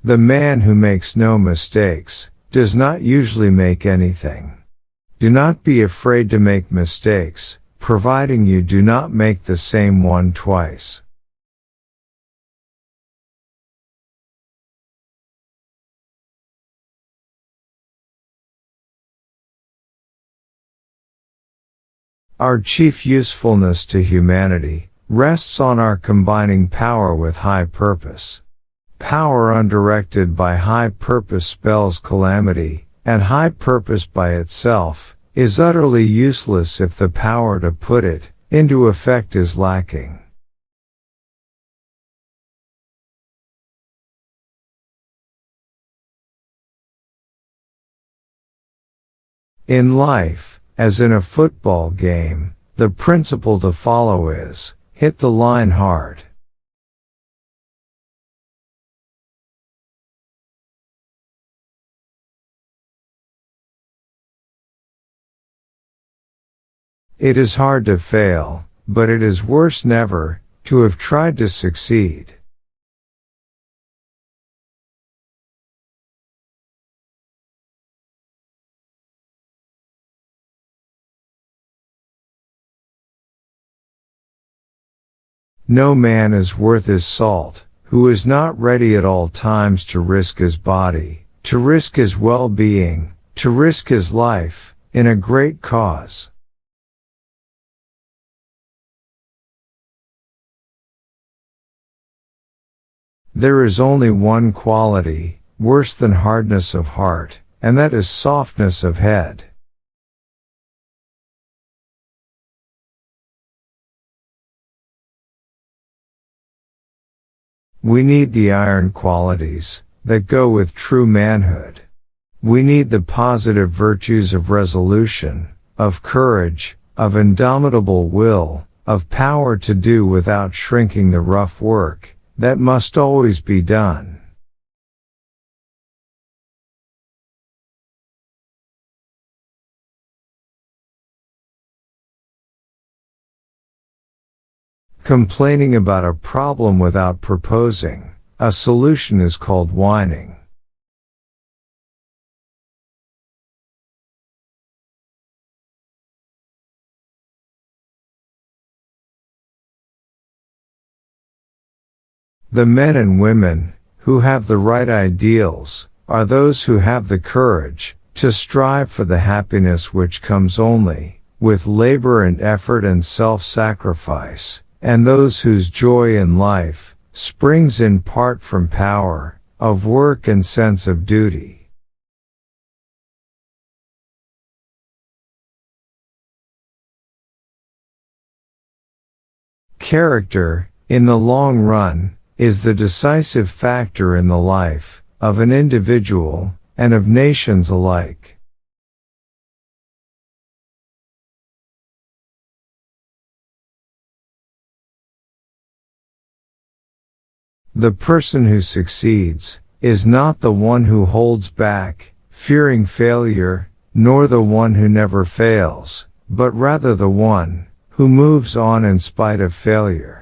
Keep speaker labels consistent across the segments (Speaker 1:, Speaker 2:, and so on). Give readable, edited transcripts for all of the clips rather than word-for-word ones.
Speaker 1: The man who makes no mistakes does not usually make anything. Do not be afraid to make mistakes, providing you do not make the same one twice. Our chief usefulness to humanity rests on our combining power with high purpose. Power undirected by high purpose spells calamity, and high purpose by itself is utterly useless if the power to put it into effect is lacking. In life, as in a football game, the principle to follow is, hit the line hard. It is hard to fail, but it is worse never to have tried to succeed. No man is worth his salt, who is not ready at all times to risk his body, to risk his well-being, to risk his life, in a great cause. There is only one quality, worse than hardness of heart, and that is softness of head. We need the iron qualities that go with true manhood. We need the positive virtues of resolution, of courage, of indomitable will, of power to do without shrinking the rough work that must always be done. Complaining about a problem without proposing a solution is called whining. The men and women who have the right ideals are those who have the courage to strive for the happiness which comes only with labor and effort and self-sacrifice, and those whose joy in life springs in part from power of work and sense of duty. Character, in the long run, is the decisive factor in the life of an individual and of nations alike. The person who succeeds is not the one who holds back, fearing failure, nor the one who never fails, but rather the one who moves on in spite of failure.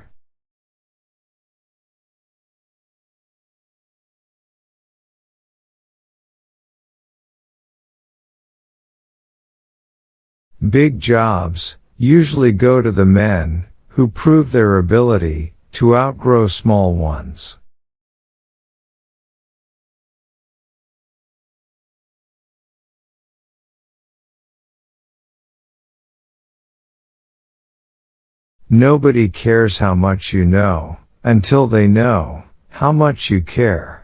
Speaker 1: Big jobs usually go to the men who prove their ability to outgrow small ones. Nobody cares how much you know until they know how much you care.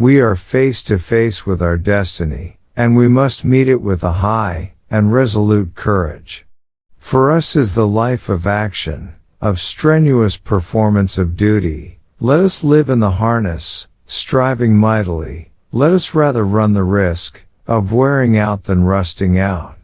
Speaker 1: We are face to face with our destiny, and we must meet it with a high and resolute courage. For us is the life of action, of strenuous performance of duty. Let us live in the harness, striving mightily. Let us rather run the risk of wearing out than rusting out.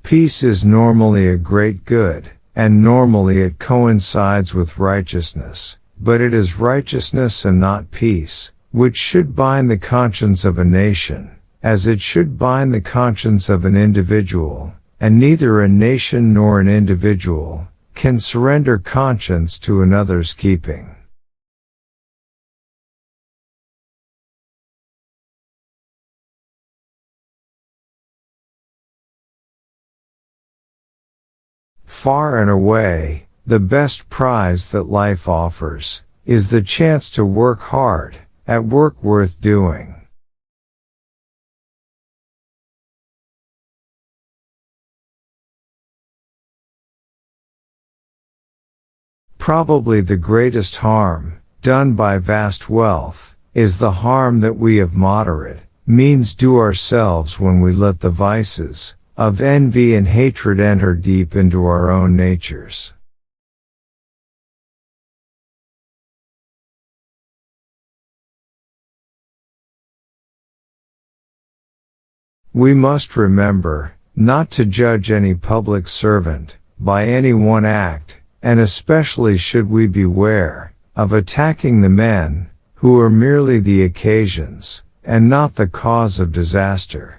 Speaker 1: Peace is normally a great good, and normally it coincides with righteousness, but it is righteousness and not peace, which should bind the conscience of a nation, as it should bind the conscience of an individual, and neither a nation nor an individual can surrender conscience to another's keeping. Far and away, the best prize that life offers is the chance to work hard at work worth doing. Probably the greatest harm done by vast wealth is the harm that we of moderate means do ourselves when we let the vices of envy and hatred enter deep into our own natures. We must remember not to judge any public servant by any one act, and especially should we beware of attacking the men who are merely the occasions and not the cause of disaster.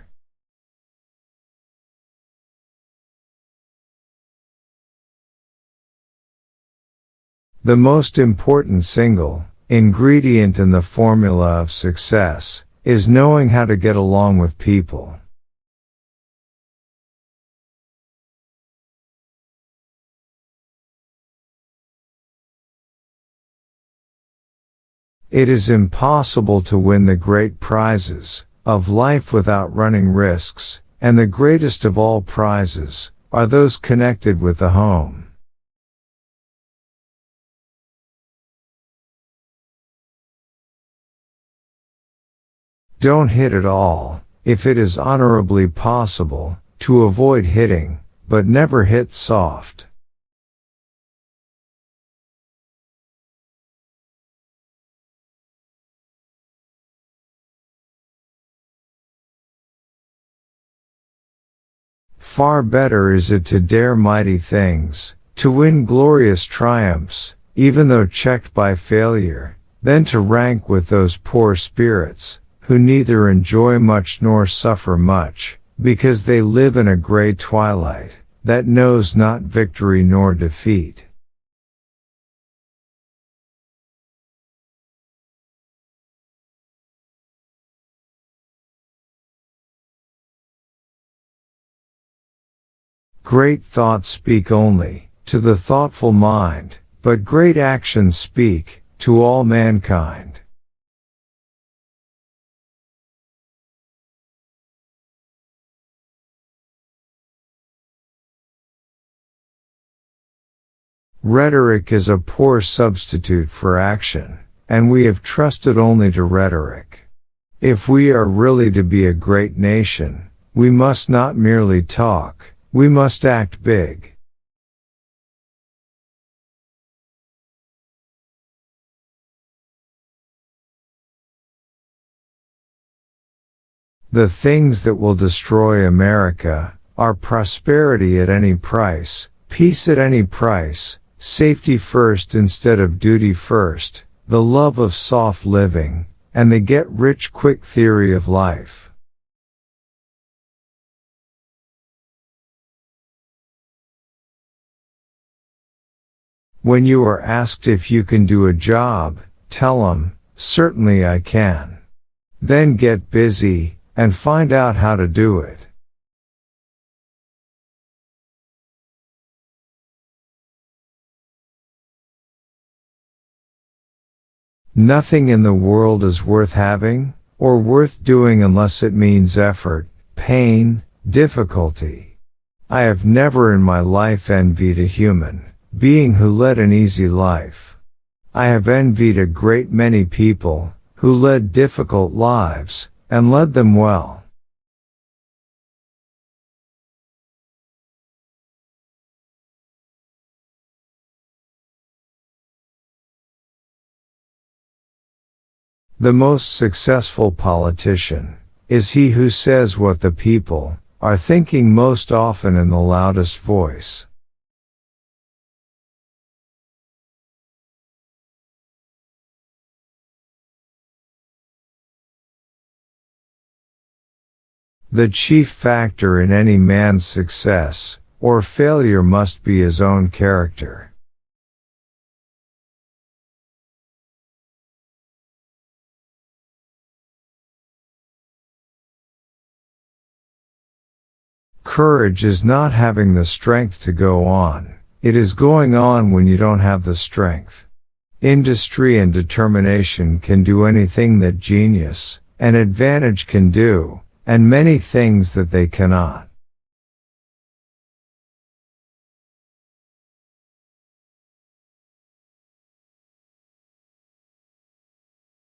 Speaker 1: The most important single ingredient in the formula of success is knowing how to get along with people. It is impossible to win the great prizes of life without running risks, and the greatest of all prizes are those connected with the home. Don't hit at all, if it is honorably possible, to avoid hitting, but never hit soft. Far better is it to dare mighty things, to win glorious triumphs, even though checked by failure, than to rank with those poor spirits, who neither enjoy much nor suffer much, because they live in a gray twilight that knows not victory nor defeat. Great thoughts speak only to the thoughtful mind, but great actions speak to all mankind. Rhetoric is a poor substitute for action, and we have trusted only to rhetoric. If we are really to be a great nation, we must not merely talk, we must act big. The things that will destroy America are prosperity at any price, peace at any price, safety first instead of duty first, the love of soft living, and the get-rich-quick theory of life. When you are asked if you can do a job, tell them, certainly I can. Then get busy and find out how to do it. Nothing in the world is worth having, or worth doing unless it means effort, pain, difficulty. I have never in my life envied a human being who led an easy life. I have envied a great many people who led difficult lives, and led them well. The most successful politician is he who says what the people are thinking most often in the loudest voice. The chief factor in any man's success or failure must be his own character. Courage is not having the strength to go on. It is going on when you don't have the strength. Industry and determination can do anything that genius and advantage can do, and many things that they cannot.